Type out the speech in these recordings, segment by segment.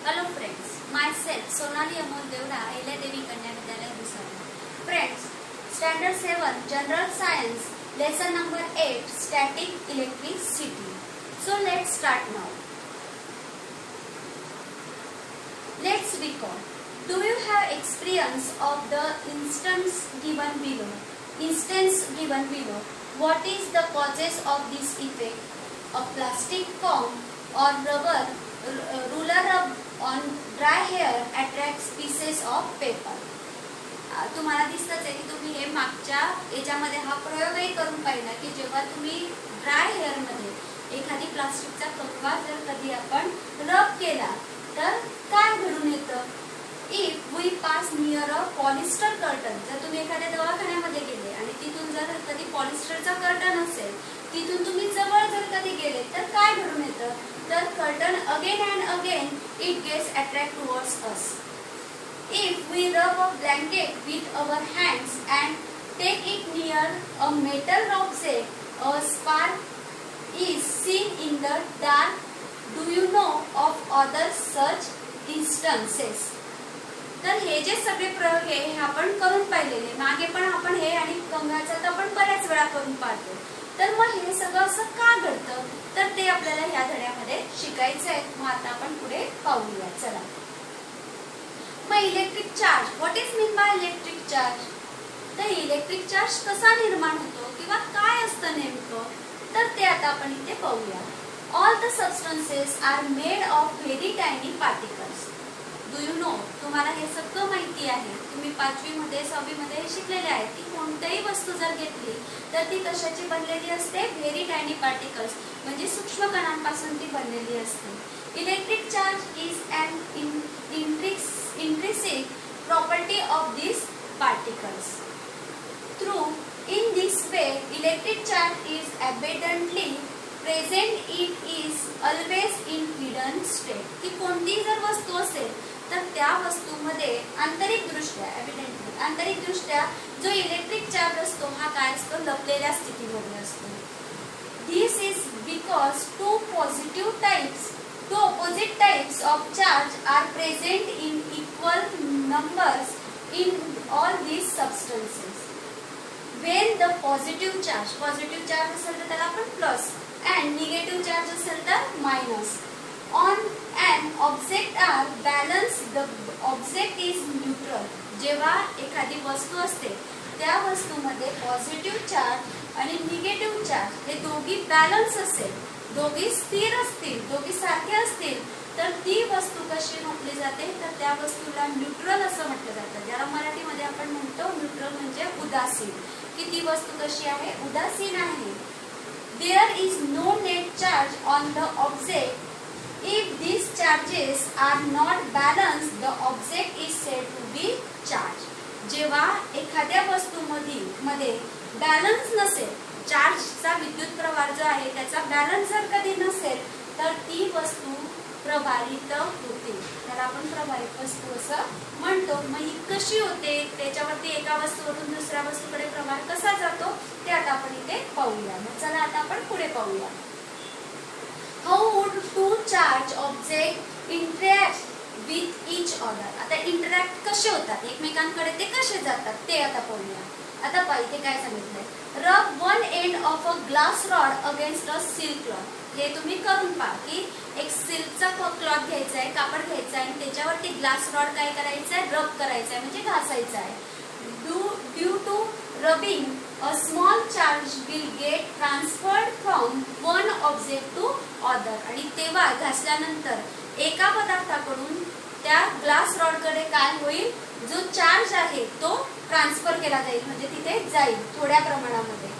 Hello friends, myself Sonali Amol Devda, Ahilya Devi Kanya Vidyalaya Visara. Friends, Standard 7 General Science, Lesson number 8 Static Electricity. So let's start now. Let's recall. Do you have experience of the instance given below? What is the causes of this effect? A plastic comb or rubber ruler rub on dry hair attracts pieces of paper. तुम्हाला दिसतच आहे की तुम्ही हे मागच्या याच्यामध्ये हा प्रयोगही करून पाहिला की जेव्हा तुम्ही ड्राय हेअर मध्ये एखादी प्लास्टिकचा कंगवा जर कधी आपण रब केला तर काय घडून येतं? If we pass near a polyester curtain, जर तुम्ही एखाद्या दवाखान्यामध्ये गेले आणि तिथून जर कधी पॉलिस्टरचा कर्टन असेल, तिथून तुम्ही जवळ जर कधी गेले तर काय घडून येतं? तर curtain again and again it gets attract towards us. If we rub a blanket with our hands and take it near a metal object, a spark is seen in the dark. Do you know of other such instances? तर हे जे सगळे प्रयोग आहे हे आपण करून पाहिलेले, मागे पण आपण हे आणि कंगाचा तर आपण बऱ्याच वेळा करून पाहतो. तर मग हे सगळं असं का घडतं तर ते आपल्याला ह्या धड्यामध्ये शिकायचं आहे. मग आता आपण पुढे पाहूया. चला. मग electric charge, what is mean by electric charge? तर इलेक्ट्रिक चार्ज कसा निर्माण होतो किंवा काय असतं नेमकं तर ते आता आपण इथे पाहूया. All the substances are made of very tiny particles. Do you know? तुम्हाला हे सगळं माहिती आहे. तुम्ही 5वी मध्ये 6वी मध्ये शिकलेले आहेत की कोणतीही वस्तू जर घेतली तर ती कशाची बनलेली असते? व्हेरी टायनी पार्टिकल्स म्हणजे सूक्ष्म कणांपासून ती बनलेली असते. Electric charge is an intrinsic property of these particles. In this way, electric charge is abundantly present. It is always in hidden state. की कोणती जर वस्तू असेल तर त्या वस्तूमध्ये आंतरिकदृष्ट्या जो इलेक्ट्रिक चार्ज असतो हा काय असतो? लपलेल्या स्थितीमध्ये असतो. This is because two opposite types of charge are present in equal numbers in all these substances. When the positive charge असेल तर त्याला आपण प्लस and negative charge असेल तर minus on an object are balanced, the object is neutral. जेव्हा एखादी वस्तू असते त्या वस्तूमध्ये पॉझिटिव्ह चार्ज आणि निगेटिव्ह चार्ज हे दोघी बॅलन्स असेल, दोघी स्थिर असतील, दोघी सारखे असतील तर ती वस्तू कशी म्हटली जाते तर त्या वस्तूला न्यूट्रल असं म्हटलं जातं. ज्याला मराठीमध्ये आपण म्हणतो न्यूट्रल म्हणजे उदासीन, की ती वस्तू कशी आहे? उदासीन आहे. There is no net charge on the object. If these charges are not balanced, the object is said to be charged. जेव्हा एखाद्या वस्तूमध्ये बॅलन्स नसेल, चार्जचा विद्युत प्रवाह जो आहे त्याचा बॅलन्स जर कधी नसेल तर ती वस्तू प्रभारित होते. त्याला आपण प्रभारित वस्तू असं म्हणतो. मग ही कशी होते? त्याच्यावरती एका वस्तूवरून दुसऱ्या वस्तूकडे प्रवाह कसा जातो ते आता आपण इथे पाहूया. मग चला आता आपण पुढे पाहूया. How would two charged objects interact with each other? आता इंटरॅक्ट कसे होतात एकमेकांकडे, ते कसे जातात ते आता पाहूया. आता पहा इथे काय सांगितलंय. रब one end of a glass rod against a silk cloth. हे तुम्ही करून पहा की एक सिल्कचा क्लॉथ घ्यायचा आहे, कापड घ्यायचं आहे आणि त्याच्यावरती ग्लास रॉड काय करायचं आहे? रब करायचं आहे म्हणजे घासायचं आहे. Due to rubbing, a small charge will get transferred from one object to other. आणि तेव्हा घासल्यानंतर एका पदार्थाकडून त्या ग्लास रॉड कडे काय होईल? जो चार्ज आहे तो ट्रान्सफर केला जाईल म्हणजे तिथे जाईल थोड्या प्रमाणामध्ये.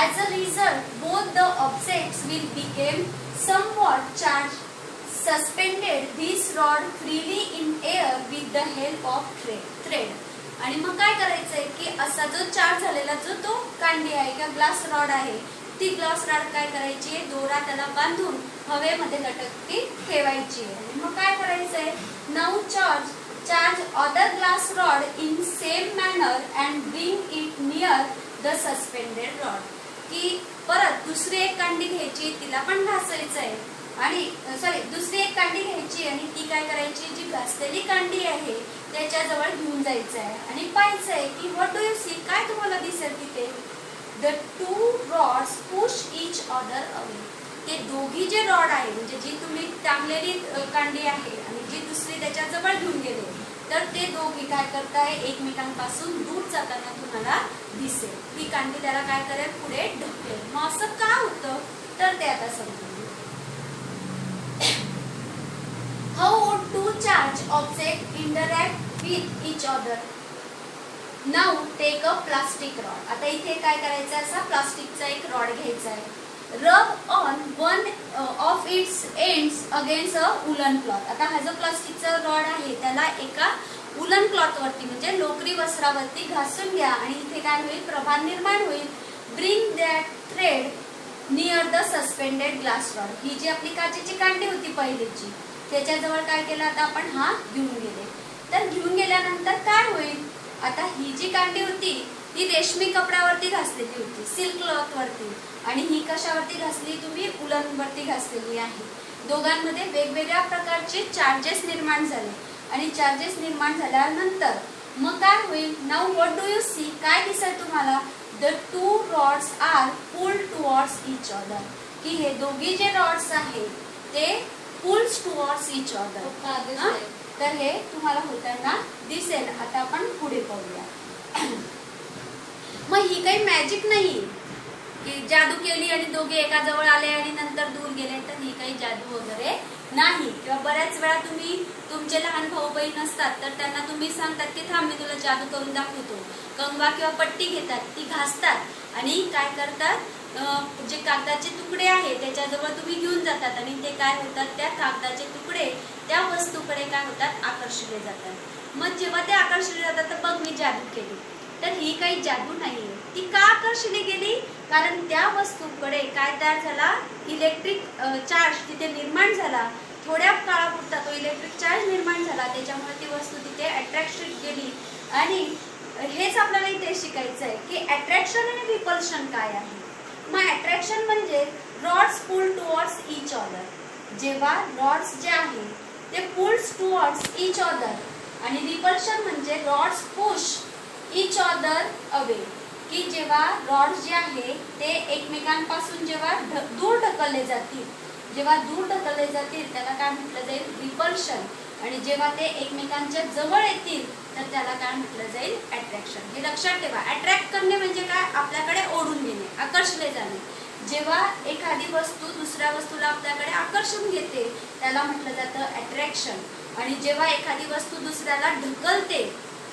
As a result, both the objects will become somewhat charged. Suspended this rod freely in air with the help of thread. आणि मग काय करायचंय की असा जो चार्ज झालेला जो तो कांडी आहे किंवा ग्लास रॉड आहे ती ग्लास रॉड काय करायची? दोरा त्याला बांधून हवेमध्ये लटकती ठेवायची. आणि मग काय करायचंय? Now charge other glass rod in same manner and bring it near the suspended rod. की परत दुसरी एक कांडी घ्यायची, तिला पण घासायचं आहे आणि दुसरी एक कांडी घ्यायची आणि ती काय करायची? जी असलेली कांडी आहे त्याच्याजवळ घेऊन जायचं आहे आणि पाहायचं आहे की व्हॉट डू यू सी, काय तुम्हाला दिसेल तिथे. The two rods push each other away. ते दोघी जे रॉड आहे म्हणजे जी तुम्ही टांगलेली कांडी आहे आणि जी दुसरी त्याच्याजवळ घेऊन गेले, तर ते दोघी काय करताय, एकमेकांपासून दूर जाताना तुम्हाला दिसेल. ती कांडी त्याला काय करेल, पुढे ढकलेल. मग असं का होतं तर ते आता समजून. How would two charged objects interact with each other? Now take a plastic rod. आता इथे काय करायचं, असा प्लास्टिकचा एक रॉड घ्यायचा आहे. Rub on one of its ends against a woolen cloth. आता हा जो प्लास्टिकचा रॉड आहे त्याला एका वूलन क्लॉथ वरती म्हणजे लोकरी वस्त्रावरती घासून घ्या आणि इथे काय होईल, प्रभार निर्माण होईल. Bring that thread near the suspended glass rod. ही जी आपली काचेची कांडी होती पहिलीची, त्याच्याजवळ काय केलं, आता आपण हा घेऊन गेले. तर घेऊन गेल्यानंतर काय होईल, आता ही जी कांडी होती ती रेशमी कपड्यावरती घासलेली होती, सिल्क क्लॉथ वरती, आणि ही कशावरती घासली, तुम्ही उलन वरती घासलेली आहे. दोघांमध्ये वेगवेगळ्या प्रकारचे चार्जेस निर्माण झाले आणि चार्जेस निर्माण झाल्यानंतर मग काय होईल, now what do you see, काय दिसेल तुम्हाला, the two rods are pulled towards each other. की हे दोघी जे रॉड्स आहेत ते पुल्स टुवर्ड्स इच अदर. तर हे तुम्हाला होताना दिसेल. आता आपण पुढे पाहूया. मग ही काही मॅजिक नाही की जादू केली आणि दोघे एका जवळ आले आणि नंतर दूर गेले, तर ही काही जादू वगैरे नाही. किंवा बऱ्याच वेळा तुम्ही तुमचे लहान भाऊ बहीण असतात तर त्यांना तुम्ही सांगतात की थांब मी तुला जादू करून दाखवतो. कंगवा किंवा पट्टी घेतात, ती घासतात आणि काय करतात, जे कागदाचे तुकडे आहे त्याच्याजवळ तुम्ही घेऊन जातात आणि ते काय होतात, त्या कागदाचे तुकडे त्या वस्तूकडे काय होतात, आकर्षले जातात. मग जेव्हा ते आकर्षले जातात तर बघ मी जादू केली, तर ही काही जादू नाहीये. ती का आकर्षली गेली, कारण त्या वस्तूकडे काय तयार झाला, इलेक्ट्रिक चार्ज तिथे निर्माण झाला. थोड्या काळापुरता तो इलेक्ट्रिक चार्ज निर्माण झाला, त्याच्यामुळे ती वस्तू तिथे अट्रॅक्शन गेली. आणि हेच आपल्याला इथे शिकायचं आहे की अट्रॅक्शन आणि रिपल्शन काय आहे. मग अट्रॅक्शन म्हणजे रॉड्स पुल टुवर्ड्स इच अदर. जेव्हा रॉड्स जे आहे ते पुल्स टुवर्ड्स इच अदर, आणि रिपल्शन म्हणजे rods push each other away. की जेव्हा रॉड्स जे आहे ते एकमेकांपासून जेव्हा दूर ढकलले जातील, जेव्हा दूर ढकलले जातील त्याला काय म्हटलं जाईल, रिपल्शन. आणि जेव्हा ते एकमेकांच्या जवळ येतील तर त्याला काय म्हटलं जाईल, अट्रॅक्शन. हे लक्षात ठेवा. अट्रॅक्ट करणे म्हणजे काय, आपल्याकडे ओढून घेणे, आकर्षले जाणे. जेव्हा एखादी वस्तू दुसऱ्या वस्तूला आपल्याकडे आकर्षून घेते त्याला म्हटलं जातं अट्रॅक्शन. आणि जेव्हा एखादी वस्तू दुसऱ्याला ढकलते,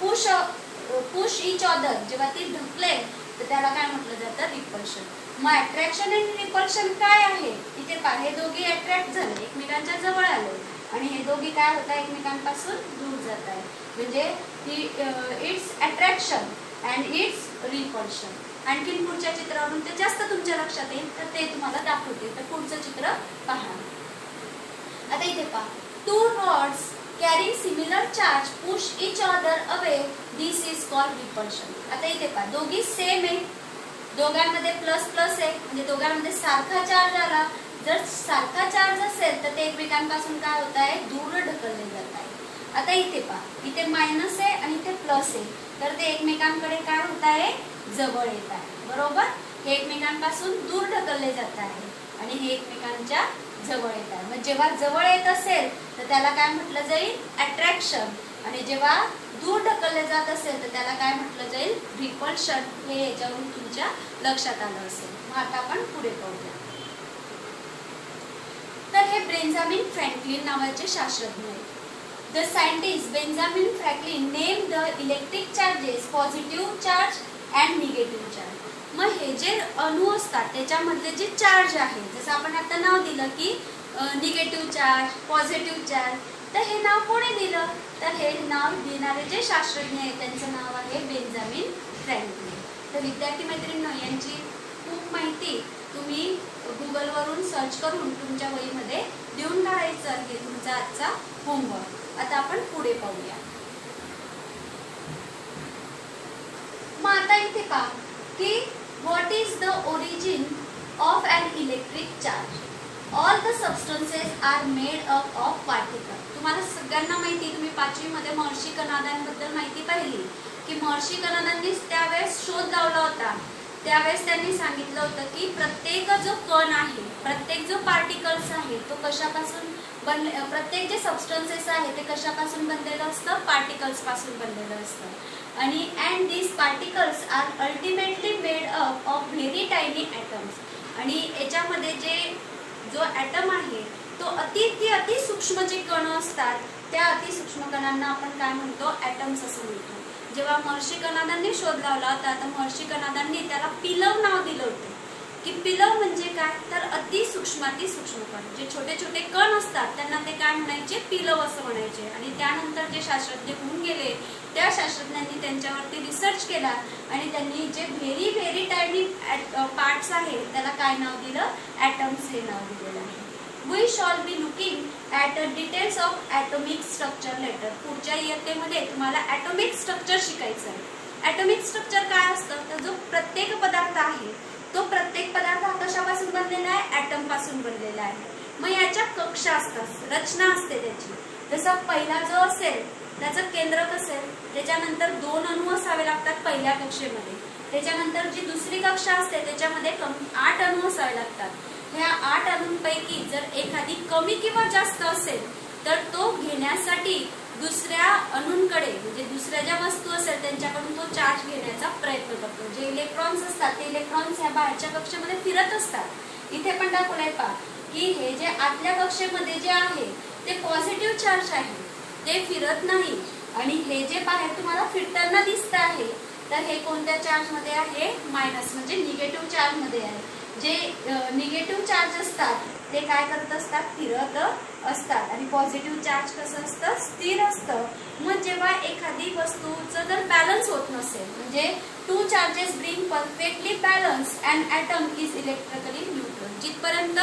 पुश इच अदर, जेव्हा ती ढकलेल तर त्याला काय म्हटलं जातं, रिपल्शन. मग अट्रॅक्शन आणि रिपल्शन काय आहे, इथे पहा. हे दोघे अट्रॅक्ट झाले, एकमेकांच्या जवळ आले, आणि हे दोघी काय होत आहे, एकमेकांपासून दूर जात आहे. म्हणजे it's attraction and it's repulsion. आणखीन पुढच्या चित्रावरून ते जास्त तुमच्या लक्षात येईल, तर ते तुम्हाला दाखवते. तर पुढचं चित्र पहा. आता इथे पहा, two rods carrying similar charge push each other away, this is called repulsion. आता इथे पहा, दोघी सेम आहे, दोघांमध्ये प्लस प्लस आहे, म्हणजे दोघांमध्ये सारखा चार्ज आला. जर सारखा चार्ज असेल तर ते एकमेकांपासून काय होत आहे, दूर ढकलले जात आहे. आता इथे पहा, इथे मायनस आहे आणि इथे प्लस आहे, तर ते एकमेकांकडे काय होत आहे, जवळ येत आहे. बरोबर. हे एकमेकांपासून दूर ढकलले जात आहे आणि हे एकमेकांच्या जवळ येत आहे. मग जेव्हा जवळ येत असेल तर त्याला काय म्हटलं जाईल, अट्रॅक्शन. आणि जेव्हा दूर ढकलले जात असेल तर त्याला काय म्हटलं जाईल, रिपल्शन. हे याच्यावरून तुमच्या लक्षात आलं असेल. मग आता आपण पुढे पाहूया. तर हे बेंजामिन फ्रँकलिन नावाचे शास्त्रज्ञ आहेत. The scientist Benjamin Franklin name the electric charges positive charge and negative charge. मग हे जे अणू असतात त्याच्यामधले जे चार्ज आहे, जसं आपण आता नाव दिलं की निगेटिव्ह चार्ज, पॉझिटिव्ह चार्ज, तर हे नाव कोणी दिलं, तर हे नाव देणारे जे शास्त्रज्ञ आहेत त्यांचं नाव आहे बेंजामिन फ्रँकलिन. तर विद्यार्थी मैत्रिणींनो, यांची खूप माहिती तुम्ही गुगलवरून सर्च करून तुमच्या वहीमध्ये लिहून काढायचं. हे तुमचा आजचा होमवर्क. आता आपण पुढे पाहूया. मग आता इथे पहा की what is the origin of an electric charge. All the substances are made up of particle. तुम्हाला सगळ्यांना माहिती, तुम्ही 5वी मध्ये महर्षी कणादांबद्दल माहिती पाहिली की महर्षी कणादांनी त्यावेळेस शोध लावला होता. त्यावेळेस त्यांनी सांगितलं होतं की प्रत्येक जो कण आहे, प्रत्येक जो पार्टिकल्स आहे तो कशापासून बनले, प्रत्येक जे सबस्टन्सेस आहे ते कशापासून बनलेलं असतं, पार्टिकल्स पासून बनलेलं असतं. आणि and these particles are ultimately made up of very tiny atoms. आणि याच्यामध्ये जो ॲटम आहे तो अति सूक्ष्म जे कण असतात त्या अतिसूक्ष्म कणांना आपण काय म्हणतो, ॲटम्स असं म्हणतो. जेव्हा महर्षी कणादांनी शोध लावला होता तर महर्षी कणादांनी त्याला पिलव नाव दिलं होतं. की पिलव म्हणजे काय, तर अतिसूक्ष्म कण, जे छोटे छोटे कण असतात त्यांना ते काय म्हणायचे, पिलव असं म्हणायचे. आणि त्यानंतर जे शास्त्रज्ञ होऊन गेले त्या शास्त्रज्ञांनी त्यांच्यावरती रिसर्च केला आणि त्यांनी जे व्हेरी टायनी पार्ट्स आहे त्याला काय नाव दिलं, ॲटम्स हे नाव दिलेलं आहे. We shall be looking at the details of atomic structure later. पुढच्या इयत्तेमध्ये तुम्हाला ॲटॉमिक स्ट्रक्चर शिकायचं आहे. ॲटॉमिक स्ट्रक्चर काय असतं, तर जो प्रत्येक पदार्थ आहे तो प्रत्येक पदार्थ हा कशापासून बनलेला आहे, ॲटम पासून बनलेला आहे. मग याच्या कक्षा असतात, रचना असते त्याची. जसं पहिला जो असेल त्याचं केंद्रक असेल, त्याच्यानंतर 2 अणू असावे लागतात पहिल्या कक्षेमध्ये. त्याच्यानंतर जी दुसरी कक्षा असते त्याच्यामध्ये 8 अणू असावे लागतात. ह्या 8 अणूंपैकी जर एखादी कमी किंवा जास्त असेल तर तो घेण्यासाठी दुसऱ्या अणूंकडे, म्हणजे दुसऱ्या ज्या वस्तू असेल त्यांच्याकडून तो चार्ज घेण्याचा प्रयत्न करतो. जे इलेक्ट्रॉन्स असतात ते इलेक्ट्रॉन्स ह्या बाहेरच्या कक्षेमध्ये फिरत असतात. इथे पण दाखवलंय पहा की हे जे आतल्या कक्षेमध्ये जे आहे ते पॉझिटिव्ह चार्ज आहे, ते फिरत नाही. आणि हे जे बाहेर तुम्हाला फिरताना दिसत आहे तर हे कोणत्या चार्ज मध्ये आहे, मायनस म्हणजे निगेटिव्ह चार्ज मध्ये आहे. जे निगेटिव्ह चार्ज असतात ते काय करत असतात, फिरत असतात. आणि पॉझिटिव्ह चार्ज कसं असतं, स्थिर असतं. मग जेव्हा एखादी वस्तूचं जर बॅलन्स होत नसेल, म्हणजे 2 charges bring perfectly balance and atom is electrically neutral. जिथपर्यंत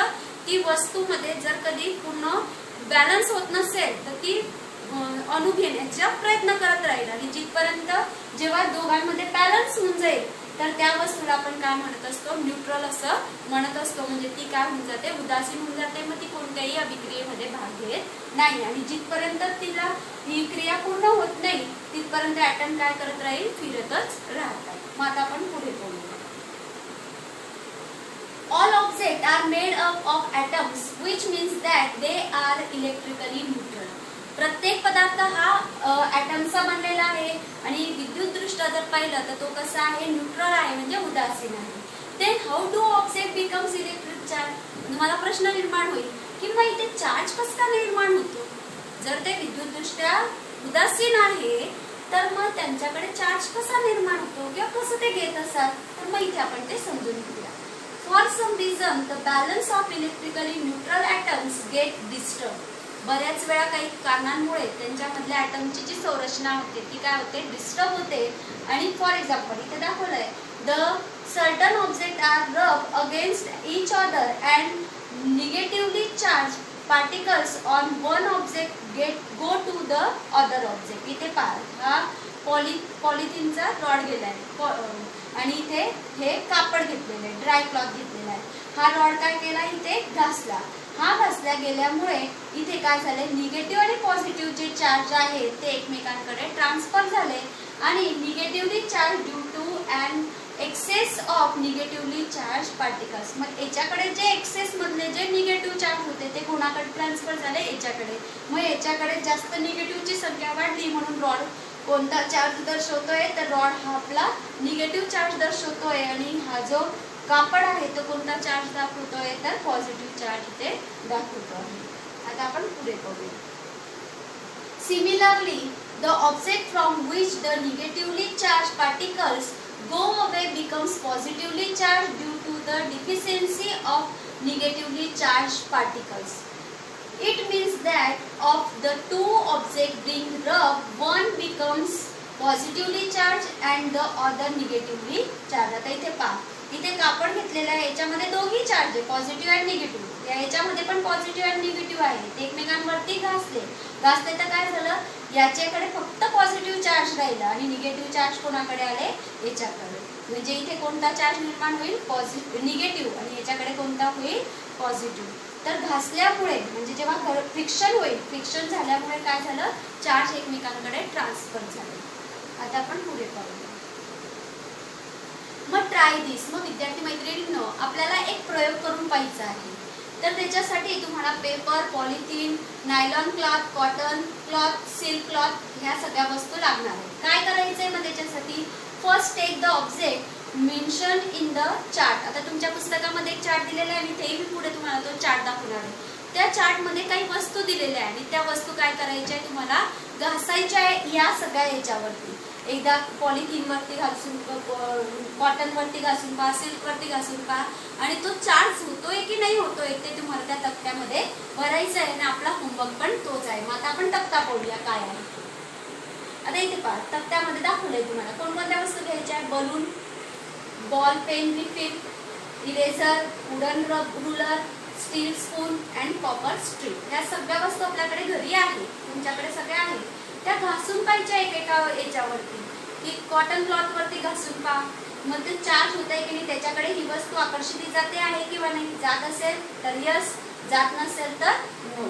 ती वस्तूमध्ये जर कधी पूर्ण बॅलन्स होत नसेल तर ती अणू घेण्याचा प्रयत्न करत राहील. आणि जिथपर्यंत जेव्हा दोघांमध्ये बॅलन्स होऊन जाईल तर त्या वस्तूला आपण काय म्हणत असतो, न्यूट्रल असं म्हणत असतो. म्हणजे ती काय होऊन जाते, उदासीन होऊन जाते. मग ती कोणत्याही अभिक्रियेमध्ये भाग घेत नाही. आणि जिथपर्यंत तिला ही क्रिया पूर्ण होत नाही तिथपर्यंत ॲटम काय करत राहील, फिरतच राहतात. मग आता आपण पुढे बोलूया. All objects are made up of atoms, which means that they are electrically neutral. प्रत्येक पदार्थ हा ॲटमचा बनलेला आहे आणि विद्युतदृष्ट्या जर पाहिलं तर तो कसा आहे, न्यूट्रल आहे म्हणजे उदासीन आहे. Then how do object becomes electric charge. तुम्हाला प्रश्न निर्माण होईल की मग इथे चार्ज कसा का निर्माण होतो. जर ते विद्युतदृष्ट्या उदासीन आहे तर मग त्यांच्याकडे चार्ज कसा निर्माण होतो किंवा कसं ते घेत असतात, तर मग इथे आपण ते समजून घेऊया. For some reason the balance of electrically neutral atoms get disturb. बऱ्याच वेळा काही कारणांमुळे त्यांच्यामधल्या ॲटमची जी संरचना होते ती काय होते, डिस्टर्ब होते. आणि फॉर एक्झाम्पल इथे दाखवलंय, the certain object are rub against each other and negatively charge particles on one object go to the other object. इथे पहा, हा पॉलिथिनचा रॉड गेलाय आणि इथे हे कापड घेतलेलं आहे, ड्राय क्लॉथ घेतलेला आहे. हा रॉड काय केला, इथे घासला. हा घासल्या गेल्यामुळे इथे काय झाले, निगेटिव्ह आणि पॉझिटिव्ह जे चार्ज आहेत ते एकमेकांकडे ट्रान्सफर झाले. आणि negatively charge due to and excess of negatively charge particles. मग याच्याकडे जे एक्सेस मधले जे निगेटिव्ह चार्ज होते ते कोणाकडे ट्रान्सफर झाले, याच्याकडे. मग याच्याकडे जास्त निगेटिव्हची संख्या वाढली म्हणून रॉड कोणता चार्ज दर्शवतोय, तर रॉड हा आपला निगेटिव्ह चार्ज दर्शवतोय. आणि हा जो कापड आहे तो कोणता चार्ज दाखवतोय, तर पॉझिटिव्ह चार्ज इथे दाखवतो आहे. आता आपण पुढे बघूया. Similarly the object from which the negatively charge particles go away becomes positively charged due to the deficiency of negatively charged particles. It means that of the two objects being rubbed, one becomes positively charged and the other negatively charged. आता इथे पहा, इथे कापड घेतलेलं आहे, याच्यामध्ये दोघी charge आहे, पॉझिटिव्ह आणि निगेटिव्ह. याच्यामध्ये पण पॉझिटिव्ह आणि निगेटिव्ह आहे, ते एकमेकांवरती घासले तर काय झालं, याच्याकडे फक्त पॉझिटिव्ह चार्ज राहिला आणि निगेटिव्ह चार्ज कोणाकडे आले, याच्याकडे. म्हणजे इथे कोणता चार्ज निर्माण होईल, निगेटिव्ह. आणि याच्याकडे कोणता होईल, पॉझिटिव्ह. तर घासल्यामुळे म्हणजे जेव्हा फ्रिक्शन होईल, फ्रिक्शन झाल्यामुळे काय झालं, चार्ज एकमेकांकडे ट्रान्सफर झाले. आता आपण पुढे पाहूया. मग ट्राय दिस. मग विद्यार्थी मैत्रिणींनो, आपल्याला एक प्रयोग करून पाहायचा आहे. तर त्याच्यासाठी तुम्हाला paper, polythene, nylon cloth, cotton cloth, silk cloth ह्या सगळ्या वस्तू लागणार आहेत. काय करायचंय मग त्याच्यासाठी, first take the object mention in the chart. आता तुमच्या पुस्तकामध्ये एक चार्ट दिलेला आहे आणि तेही मी पुढे तुम्हाला तो चार्ट दाखवणार आहे. त्या चार्टमध्ये काही वस्तू दिलेल्या आहे आणि त्या वस्तू काय करायच्या आहे, तुम्हाला घासायच्या आहे या सगळ्या याच्यावरती. एकदा पॉलिथिनवरती घासून, कॉटनवरती घासून पहा, सिल्कवरती घासून पहा आणि तो चार्ज होतोय की नाही होतोय ते तुम्हाला त्या तक्त्यामध्ये भरायचं आहे आणि आपला होमवर्क पण तोच आहे. मग आता आपण तक्ता पाहूया काय आहे. आता इथे पहा, तक्त्यामध्ये दाखवलंय तुम्हाला कोणकोणत्या वस्तू घ्यायच्या आहे. Balloon, ball pen refill, eraser, wooden ruler, steel spoon and copper strip. या सगळ्या वस्तू आपल्याकडे घरी आहे, तुमच्याकडे सगळ्या आहेत. त्या घासून पाहिजे एकेका याच्यावरती, की कॉटन क्लॉथ वरती घासून पहा. मग ते चार्ज होत आहे की नाही, त्याच्याकडे ही वस्तू आकर्षित जाते आहे किंवा नाही. जात असेल तर यस, जात नसेल तर नो.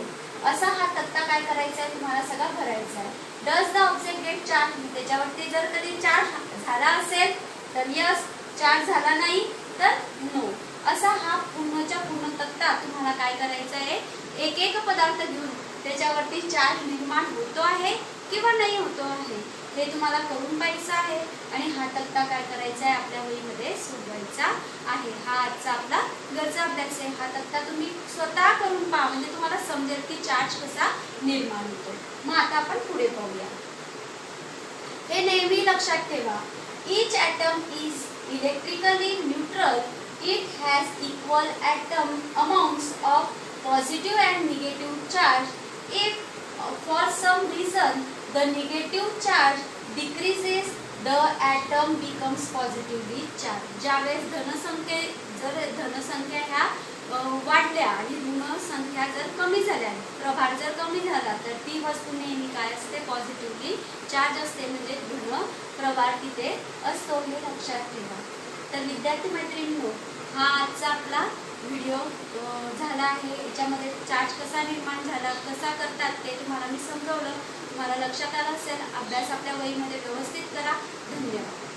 असा हा तक्ता काय करायचा आहे, तुम्हाला सगळा भरायचा आहे. Does the object gate charge. त्याच्यावरती जर कधी चार्ज झाला असेल तर यस, चार्ज झाला नाही तर नो. असा हा पूर्णच्या पूर्ण तक्ता तुम्हाला काय करायचा आहे, एक एक पदार्थ घेऊन त्याच्यावरती चार्ज निर्माण होतो आहे किंवा नाही होतो आहे हे तुम्हाला करून पाहायचं आहे. आणि हा तक्ता काय करायचा आहे, आपल्या वहीमध्ये सोडवायचा आहे. हा आजचा आपला घरचा अभ्यास आहे. हा तक्ता तुम्ही स्वतः करून पहा, म्हणजे तुम्हाला समजेल की चार्ज कसा निर्माण होतो. मग आता आपण पुढे पाहूया. हे नेहमी लक्षात ठेवा, each atom is electrically neutral. It has equal atom amounts of positive and negative charge. If for some reason the negative charge decreases, the atom becomes positively charged. ज्यावेळेस धनसंख्या ह्या वाढल्या आणि ऋण संख्या जर कमी झाल्या, प्रभार जर कमी झाला, तर ती वस्तू नेहमी काय असते, पॉझिटिव्हली चार्ज असते, म्हणजे धन प्रभार तिथे असतो. हे लक्षात ठेवा. तर विद्यार्थी मैत्रिणींनो, हा आजचा आपला व्हिडिओ झाला आहे. याच्यामध्ये चार्ज कसा निर्माण झाला, कसा करतात ते तुम्हाला मी समजवलं. तुम्हाला लक्षात आलं असेल. अभ्यास आपल्या वहीमध्ये व्यवस्थित करा. धन्यवाद.